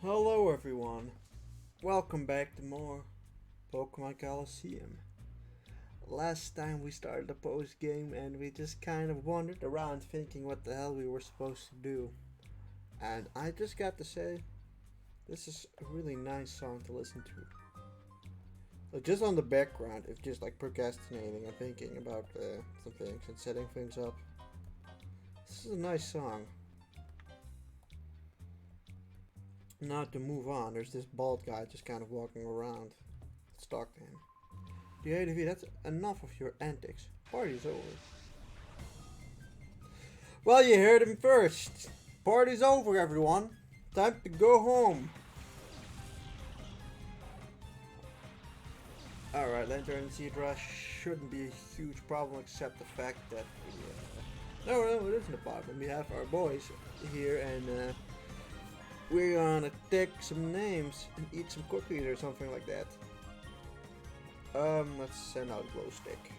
Hello everyone, welcome back to more Pokemon Colosseum. Last time we started the post game and we just kind of wandered around thinking what the hell we were supposed to do. And I just got to say, this is a really nice song to listen to. Like just on the background, if just like procrastinating and thinking about some things and setting things up. This is a nice song. Now to move on, there's this bald guy just kind of walking around. Let's talk to him. theadv, that's enough of your antics. Party's over. Well, you heard him first. Party's over, everyone. Time to go home. Alright, Lantern and Seedra shouldn't be a huge problem except the fact that no, it isn't a problem. We have our boys here and we're gonna take some names and eat some cookies or something like that. Let's send out Glow Stick.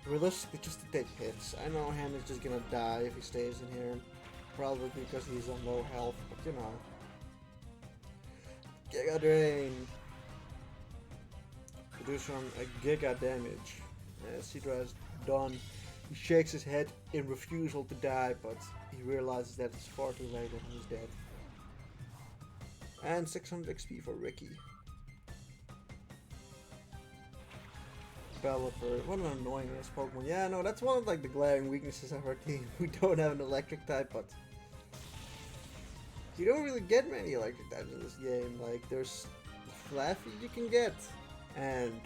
Realistically, just to take hits. I know Han is just gonna die if he stays in here. Probably because he's on low health, but you know. Giga Drain. Do some giga damage. Sidra is done. He shakes his head in refusal to die, but he realizes that it's far too late and he's dead. And 600 XP for Ricky. Pelipper, what an annoying ass Pokemon. Yeah, no, that's one of like the glaring weaknesses of our team. We don't have an electric type, but you don't really get many electric types in this game. Like there's Flaffy you can get, and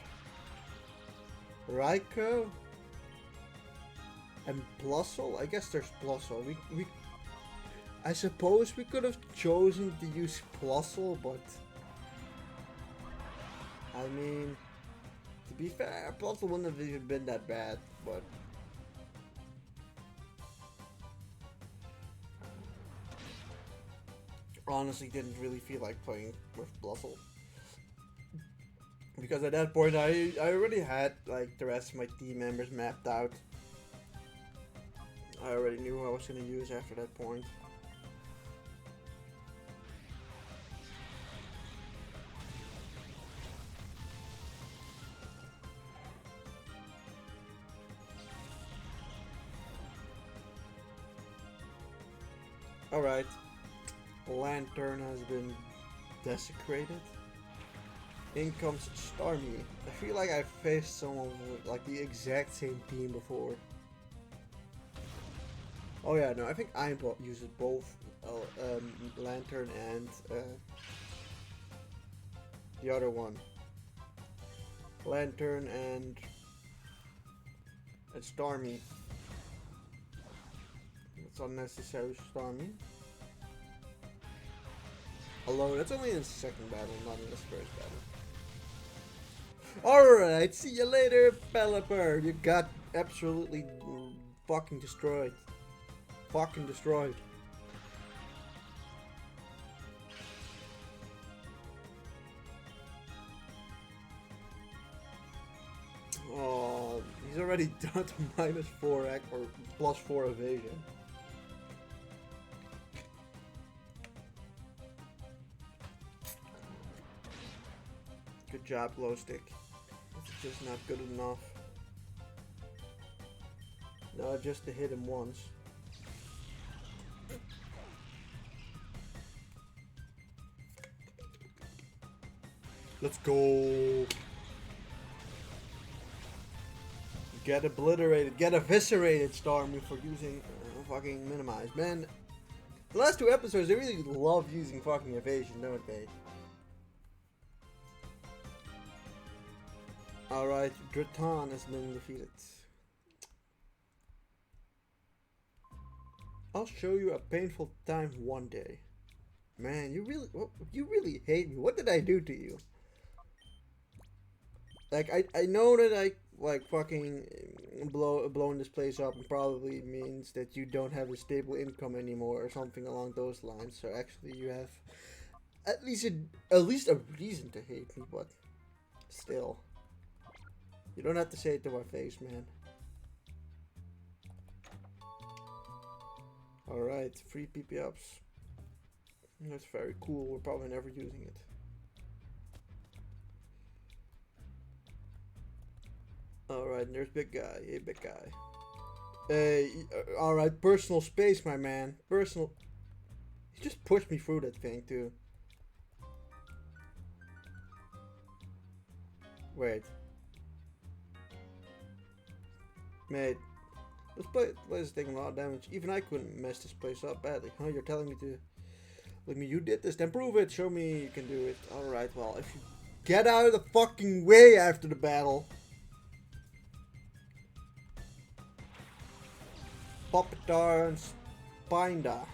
Raikou. And Blustle? I guess there's Blustle. I suppose we could have chosen to use Blustle, but I mean, to be fair, Blustle wouldn't have even been that bad, but honestly didn't really feel like playing with Blustle. Because at that point I already had like the rest of my team members mapped out. I already knew who I was going to use after that point. Alright. Lantern has been desecrated. In comes Starmie. I feel like I've faced someone with like the exact same team before. Oh yeah, no, I think Aimbot uses both Lantern and the other one. Lantern and Starmie. It's unnecessary Starmie. Although that's only in the second battle, not in this first battle. Alright, see you later, Pelipper. You got absolutely fucking destroyed. Fucking destroyed. Oh, he's already down to -4 or +4 evasion. Good job, Glow Stick. It's just not good enough. No, just to hit him once. Let's go. Get obliterated, get eviscerated, Starmie, for using fucking minimize. Man, the last two episodes, they really love using fucking evasion, don't they? Alright, Draton has been defeated. I'll show you a painful time one day. Man, you really hate me. What did I do to you? Like, I know that I, like, fucking blowing this place up probably means that you don't have a stable income anymore or something along those lines. So actually you have at least a reason to hate me, but still. You don't have to say it to my face, man. Alright, free PP ups. That's very cool. We're probably never using it. Alright, there's big guy. Hey, big guy. Hey, alright, personal space, my man. Personal. He just pushed me through that thing, too. Wait. Mate. This place is taking a lot of damage. Even I couldn't mess this place up badly. Huh, you're telling me to... Look, me, you did this, then prove it. Show me you can do it. Alright, well, if you get out of the fucking way after the battle. Puppetar and Spinda.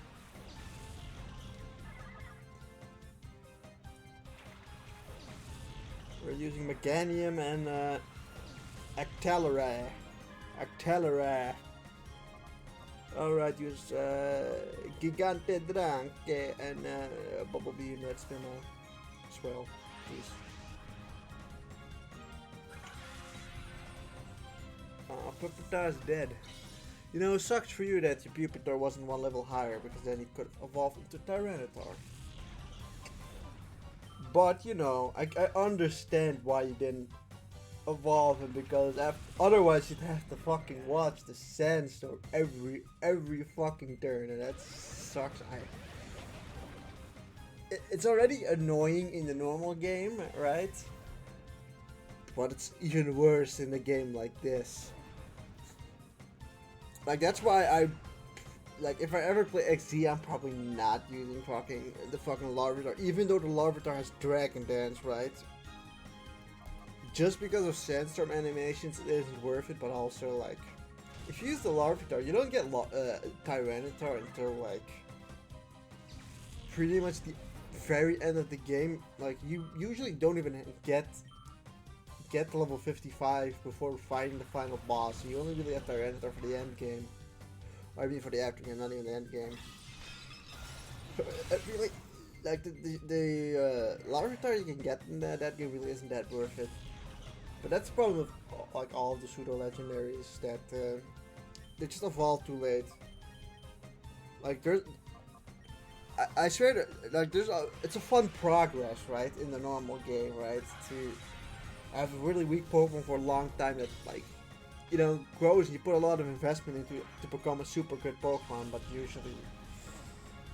We're using Meganium and Actelera. Alright, use Gigante Dranke and Bubble Beam. That's gonna swell. Jeez. Puppetar's dead. You know, it sucks for you that your Pupitar wasn't one level higher, because then he could evolve into Tyranitar. But, you know, I understand why you didn't evolve him, because otherwise you'd have to fucking watch the sandstorm every fucking turn, and that sucks. It's already annoying in the normal game, right? But it's even worse in a game like this. Like, that's why like, if I ever play XZ, I'm probably not using the fucking Larvitar, even though the Larvitar has Dragon Dance, right? Just because of Sandstorm animations, it isn't worth it, but also, like, if you use the Larvitar, you don't get Tyranitar until, like, pretty much the very end of the game. Like, you usually don't even get to level 55 before fighting the final boss. So you only really have Tyranitar for the end game. Or I mean for the after game, not even the end game. Really, like the Larvitar you can get in that game really isn't that worth it. But that's the problem with like all of the pseudo legendaries, that they just evolve too late. Like I swear that, like, it's a fun progress, right, in the normal game, right, to have a really weak Pokemon for a long time that, like, you know, grows and you put a lot of investment into it to become a super good Pokemon, but usually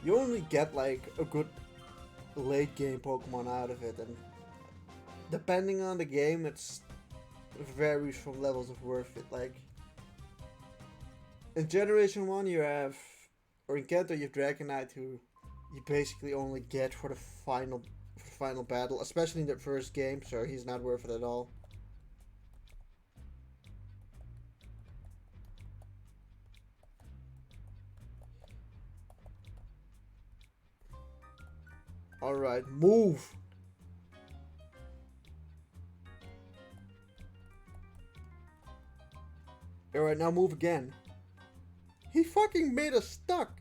you only get, like, a good late game Pokemon out of it, and depending on the game, it varies from levels of worth it. Like, in Generation 1 you have, or in Kanto you have Dragonite, who you basically only get for the final battle, especially in the first game, so he's not worth it at all. Alright, move! Alright, now move again. He fucking made us stuck!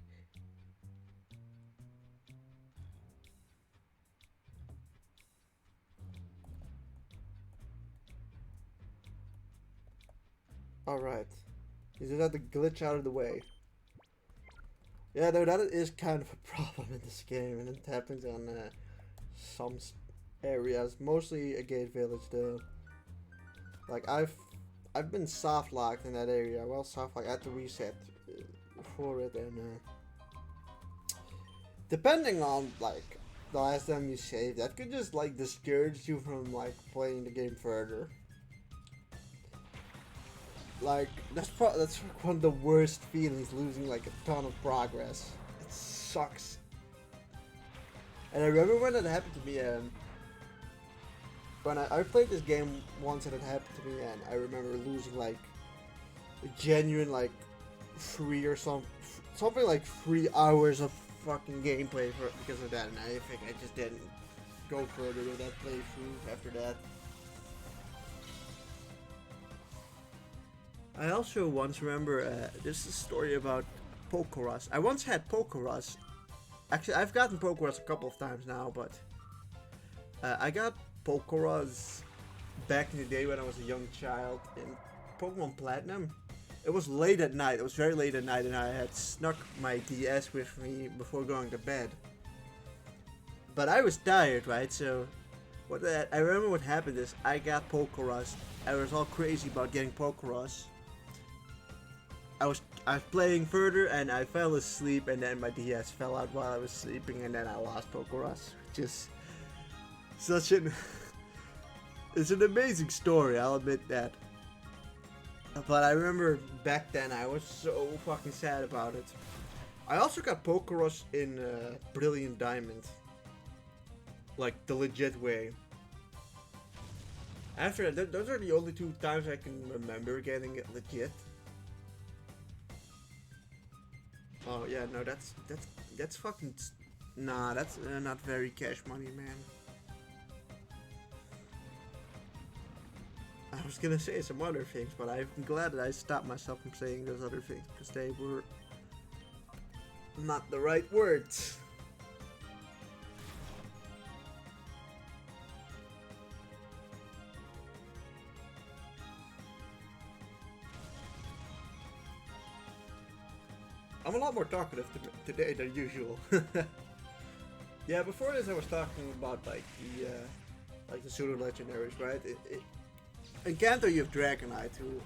Alright. He just had to glitch out of the way. Yeah, though, that is kind of a problem in this game, and it happens on some areas. Mostly a gate village, though. Like, I've been soft locked in that area. Well, soft locked. I had to reset for it, and depending on, like, the last time you saved, that could just, like, discourage you from, like, playing the game further. Like, that's one of the worst feelings, losing, like, a ton of progress. It sucks. And I remember when that happened to me, when I played this game once and it happened to me, and I remember losing, like, a genuine, like, something like 3 hours of fucking gameplay because of that, and I think I just didn't go further with that playthrough after that. I also once remember, this is a story about Pokeros. I once had Pokeros. Actually, I've gotten Pokeros a couple of times now, but I got Pokeros back in the day when I was a young child in Pokemon Platinum. It was late at night. It was very late at night, and I had snuck my DS with me before going to bed. But I was tired, right? So I remember what happened is I got Pokerus. I was all crazy about getting Pokerus. I was playing further and I fell asleep, and then my DS fell out while I was sleeping, and then I lost Pokerus. Just such an it's an amazing story, I'll admit that. But I remember back then I was so fucking sad about it. I also got Pokerus in Brilliant Diamond, like the legit way. After that, those are the only two times I can remember getting it legit. Oh yeah, no, that's fucking. Nah, that's not very cash money, man. I was gonna say some other things, but I'm glad that I stopped myself from saying those other things because they were not the right words. I'm a lot more talkative today than usual. Yeah, before this I was talking about like the pseudo legendaries, right? In Kanto you have Dragonite, who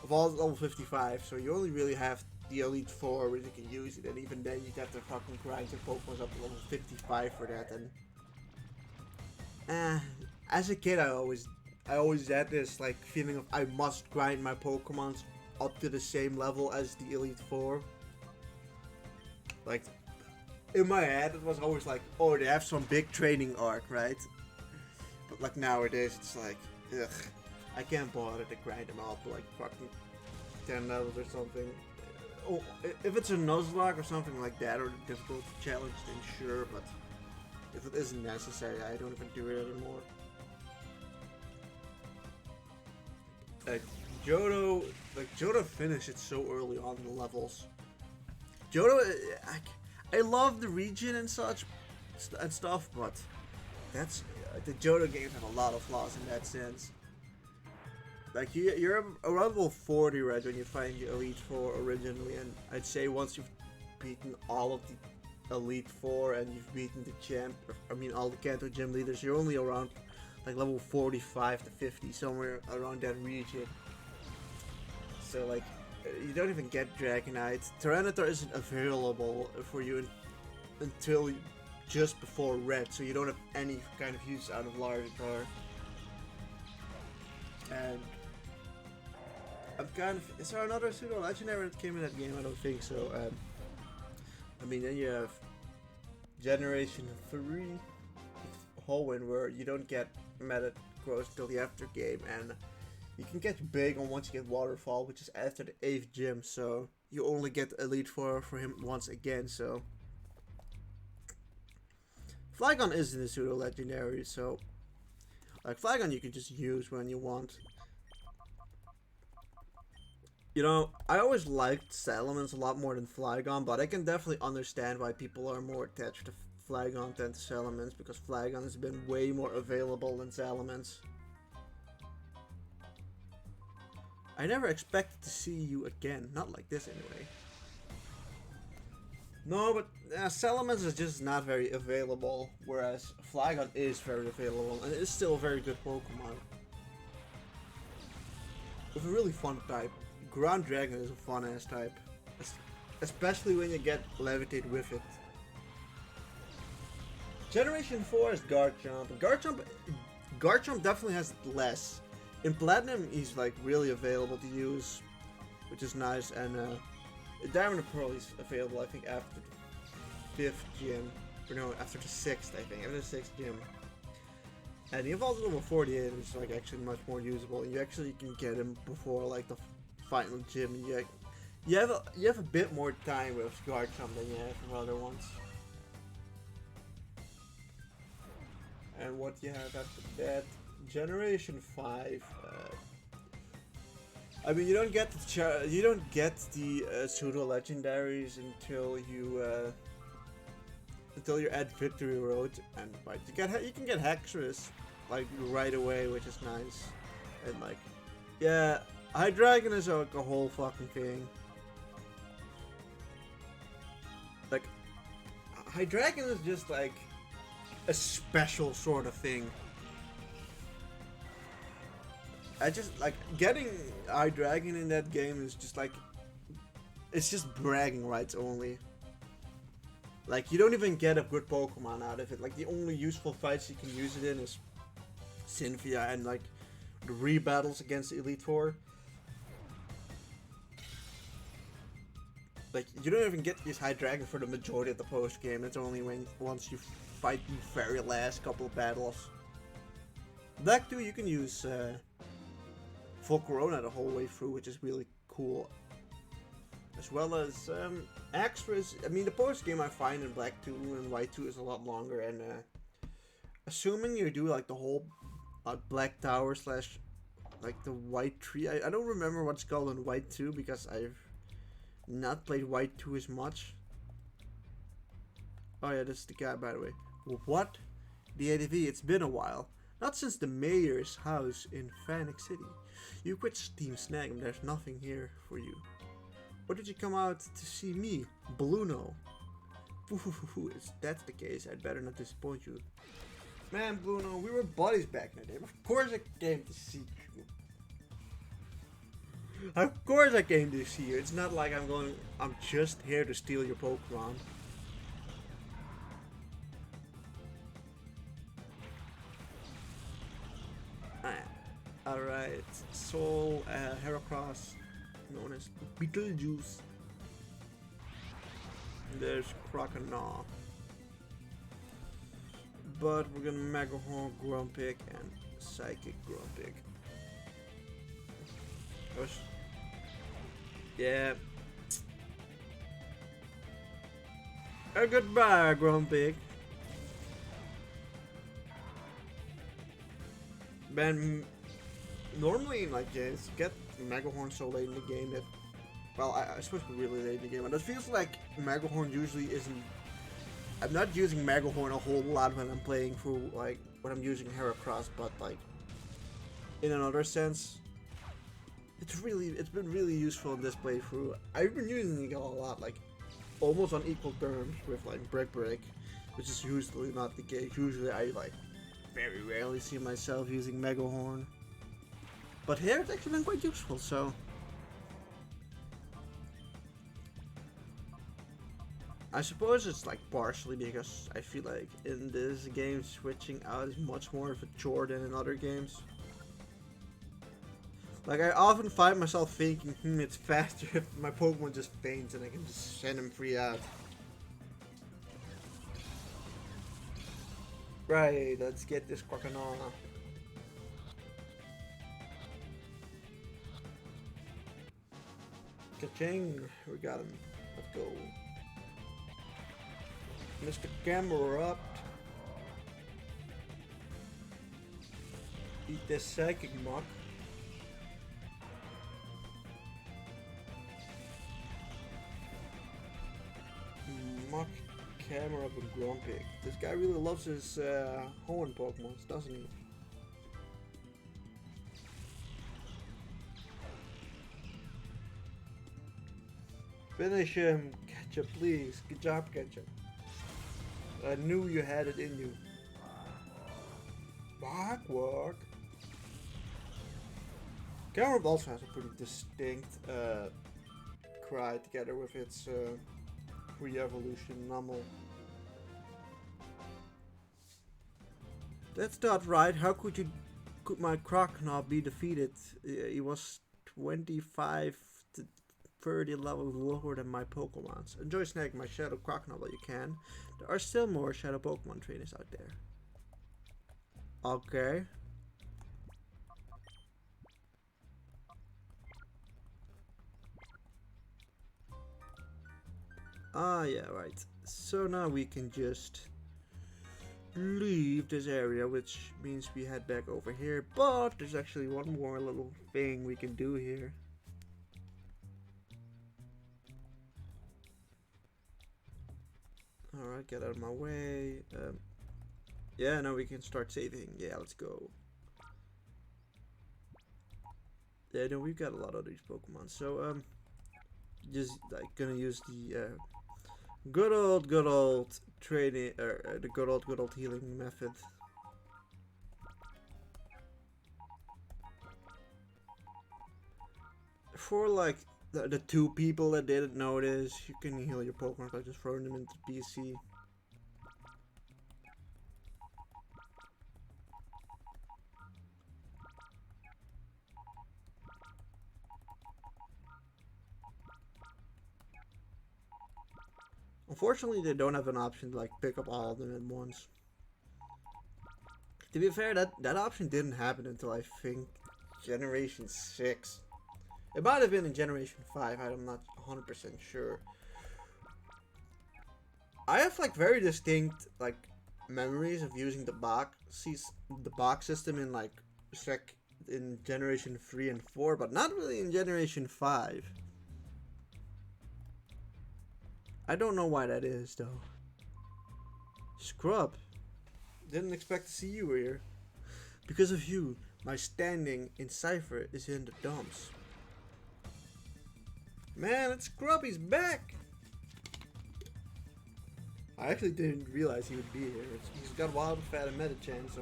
evolves level 55, so you only really have the Elite Four where you can use it, and even then you'd have to fucking grind your Pokemon up to level 55 for that. And as a kid, I always had this like feeling of I must grind my Pokemons up to the same level as the Elite Four. Like, in my head, it was always like, oh, they have some big training arc, right? But like nowadays, it's like, ugh, I can't bother to grind them out to like fucking 10 levels or something. Oh, if it's a Nuzlocke or something like that, or a difficult challenge, then sure, but if it isn't necessary, I don't even do it anymore. Johto finished it so early on in the levels. Johto, I love the region and such and stuff, but that's the Johto games have a lot of flaws in that sense. Like you're around level 40 right when you find the Elite Four originally, and I'd say once you've beaten all of the Elite Four and you've beaten all the Kanto gym leaders, you're only around like level 45 to 50, somewhere around that region. So like, you don't even get Dragonite. Tyranitar isn't available for you until just before Red, so you don't have any kind of use out of Larvitar. And I'm kind of. Is there another pseudo legendary that came in that game? I don't think so. I mean, then you have Generation 3 Hoenn, where you don't get Metagross until the after game, and you can get big on once you get Waterfall, which is after the 8th gym, so you only get Elite Four for him once again, so. Flygon isn't a pseudo legendary, so. Like, Flygon you can just use when you want. You know, I always liked Salamence a lot more than Flygon, but I can definitely understand why people are more attached to Flygon than to Salamence, because Flygon has been way more available than Salamence. I never expected to see you again. Not like this, anyway. No, but Salamence is just not very available, whereas Flygon is very available, and it is still a very good Pokemon. With a really fun type. Ground Dragon is a fun-ass type. Especially when you get Levitate with it. Generation 4 is Garchomp. Garchomp definitely has less. In Platinum, he's like really available to use, which is nice, and Diamond and Pearl is available, I think, after the 5th gym, or no, after the 6th, I think, after the 6th gym. And he evolves to level 48, which is like actually much more usable, and you actually can get him before like the final gym, and you have a bit more time with Garchomp than you have with other ones. And what you have after that? Generation 5. I mean, you don't get the pseudo legendaries until you're at Victory Road, and like you can get Hexorus like right away, which is nice. And like, yeah, Hydreigon is like a whole fucking thing. Like, Hydreigon is just like a special sort of thing. I just like getting iDragon in that game is just like, it's just bragging rights only. Like, you don't even get a good Pokemon out of it. Like, the only useful fights you can use it in is Cynthia and like the rebattles against Elite Four. Like, you don't even get this Hydreigon for the majority of the post game. It's only once you fight the very last couple of battles. Black 2, you can use full Corona the whole way through, which is really cool. As well as extras. I mean, the post game I find in Black 2 and White 2 is a lot longer, and assuming you do like the whole Black Tower slash like the White Tree. I don't remember what's called in White 2 because I've not played White 2 as much. Oh yeah, this is the guy, by the way. What? The ADV, it's been a while. Not since the mayor's house in Phoenix City. You quit Team Snag and there's nothing here for you. Or did you come out to see me, Bluno? If that's the case, I'd better not disappoint you. Man, Bluno, we were buddies back in the day. Of course I came to see you. Of course I came to see you. It's not like I'm just here to steal your Pokemon. Alright, Soul, Heracross, known as Beetlejuice. There's Croconaw. But we're gonna Mega Horn, Grumpig, and Psychic Grumpig. Yeah. Goodbye, Grumpig. Man, normally in like games, you get Mega Horn so late in the game that, well, I suppose we're really late in the game, and it feels like Mega Horn usually isn't. I'm not using Mega Horn a whole lot when I'm playing through, like, when I'm using Heracross, but like, in another sense, it's been really useful in this playthrough. I've been using it a lot, like, almost on equal terms with like Brick Break, which is usually not the case. Usually I like very rarely see myself using Mega Horn. But here it's actually been quite useful, so. I suppose it's like partially because I feel like in this game switching out is much more of a chore than in other games. Like, I often find myself thinking, it's faster if my Pokemon just faints and I can just send him free out. Right, let's get this Croconaw. Ka-ching! We got him. Let's go. Mr. Camerupt. Eat this Psychic Muck. Muck, Camerupt, and Grumpig. This guy really loves his horn Pokemon, doesn't he? Finish him, Ketchup, please. Good job, Ketchup. I knew you had it in you. Backward. Camerupt also has a pretty distinct cry together with its pre-evolution Numel. That's not right. How could my Croconaw be defeated? He was 25 to 30 levels lower than my Pokemons. Enjoy snagging my Shadow Croconaw while you can. There are still more Shadow Pokemon trainers out there. Okay. Ah, yeah, right. So now we can just leave this area, which means we head back over here. But there's actually one more little thing we can do here. Alright, get out of my way. Yeah, now we can start saving. Yeah, let's go. Yeah, no, we've got a lot of these Pokemon. So, just like gonna use the Good old training, the good old healing method. For like the two people that didn't notice, you can heal your Pokemon by just throwing them into PC. Unfortunately, they don't have an option to like pick up all of them at once. To be fair, that option didn't happen until I think Generation 6. It might have been in Generation 5, I'm not 100% sure. I have like very distinct like memories of using the box system in like in Generation 3 and 4, but not really in Generation 5. I don't know why that is though. Scrub. Didn't expect to see you here. Because of you, my standing in Cypher is in the dumps. Man, it's Scrub, he's back! I actually didn't realize he would be here. He's got Wildfat and Metachan, so...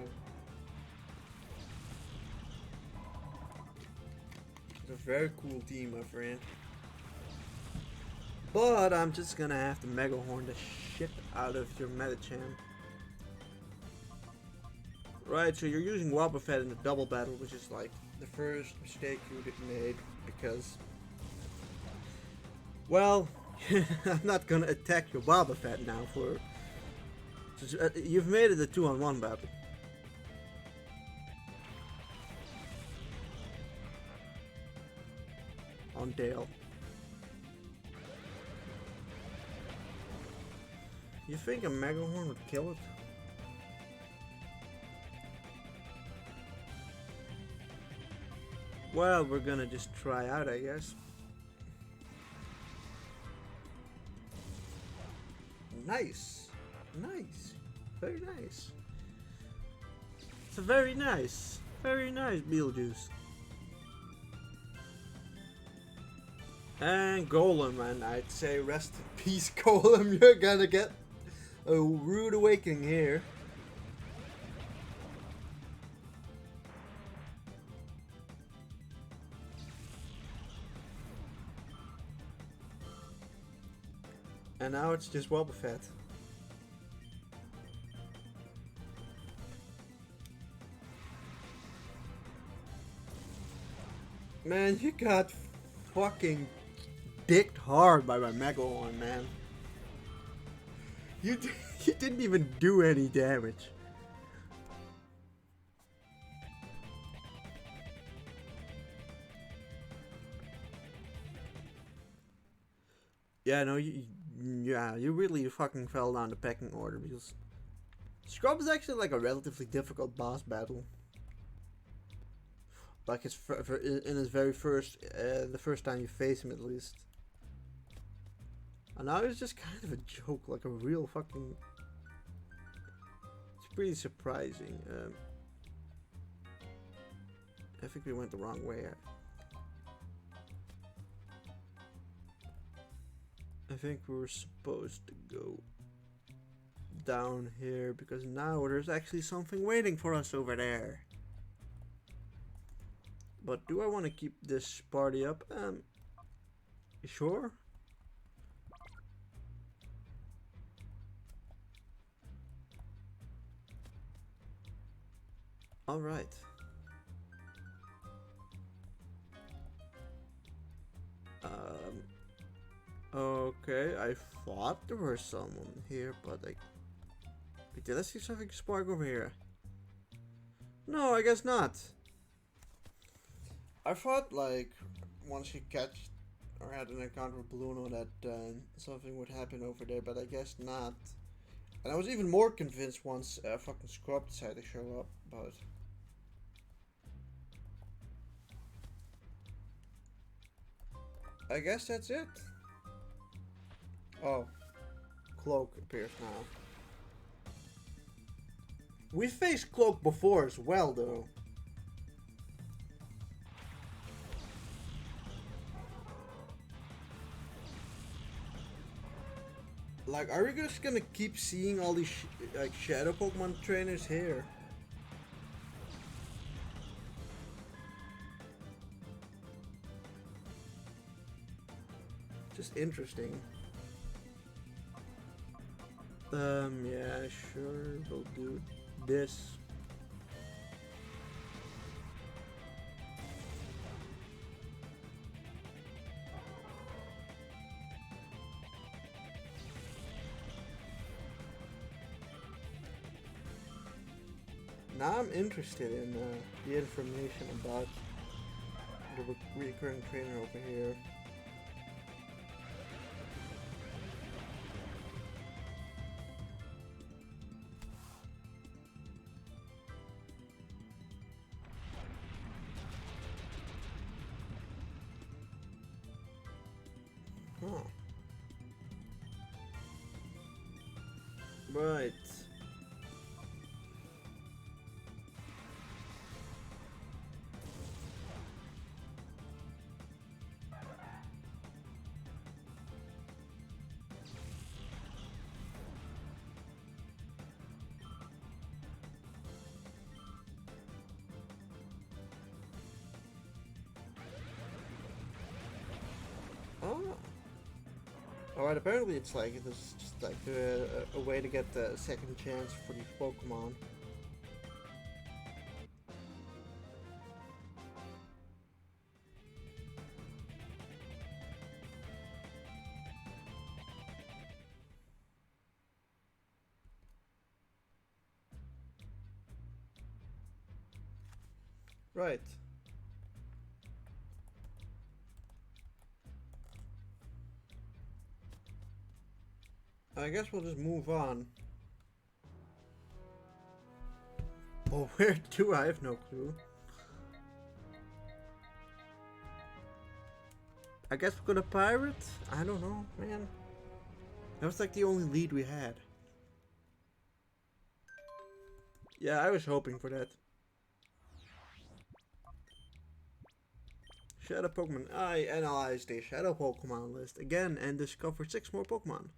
It's a very cool team, my friend. But I'm just gonna have to Mega Horn the shit out of your Metachan. Right, so you're using Wobbuffet in the double battle, which is like the first mistake you made because... Well, I'm not gonna attack your Wobbuffet now for... you've made it a 2-on-1 battle. On Dale. You think a Mega Horn would kill it? Well, we're gonna just try out, I guess. Nice. Nice. Very nice. It's a very nice Beetlejuice. And Golem, and I'd say rest in peace, Golem. You're gonna get a rude awakening here. And now it's just Wobbuffet. Man, you got fucking dicked hard by my Mega Horn, man. You didn't even do any damage. Yeah, no, you really fucking fell down the pecking order because Scrub is actually like a relatively difficult boss battle. Like in his very first, the first time you face him at least. And now it's just kind of a joke, like a real fucking... It's pretty surprising. I think we went the wrong way. I think we were supposed to go down here because now there's actually something waiting for us over there. But do I want to keep this party up? You sure? All right. Okay, I thought there was someone here, but wait, did I see something spark over here? No, I guess not. I thought like once you catch or had an encounter with Bluno that something would happen over there, but I guess not. And I was even more convinced once fucking Scrub decided to show up, but... I guess that's it. Oh. Cloak appears now. We faced Cloak before as well, though. Like, are we just gonna keep seeing all these like shadow Pokemon trainers here? Just interesting. Yeah, sure, we'll do this. Now I'm interested in the information about the recurring trainer over here. Huh. Right. Oh. Alright, apparently it's like, this is just like a way to get the second chance for these Pokemon. Right. I guess we'll just move on. Oh, where to? I have no clue. I guess we're gonna pirate? I don't know, man. That was like the only lead we had. Yeah, I was hoping for that. Shadow Pokemon. I analyzed the Shadow Pokemon list again and discovered 6 more Pokemon.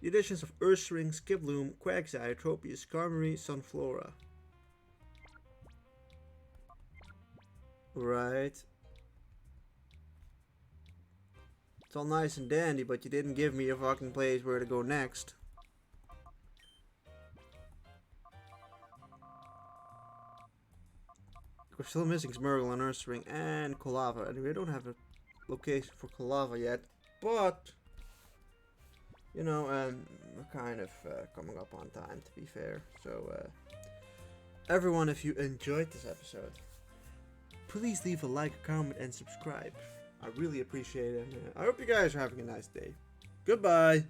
The additions of Ursaring, Skiploom, Quagsire, Tropius, Skarmory, Sunflora. Right. It's all nice and dandy, but you didn't give me a fucking place where to go next. We're still missing Smeargle and Ursaring and Colava, and we don't have a location for Colava yet, but you know, we're kind of coming up on time, to be fair. So, everyone, if you enjoyed this episode, please leave a like, a comment, and subscribe. I really appreciate it, and I hope you guys are having a nice day. Goodbye!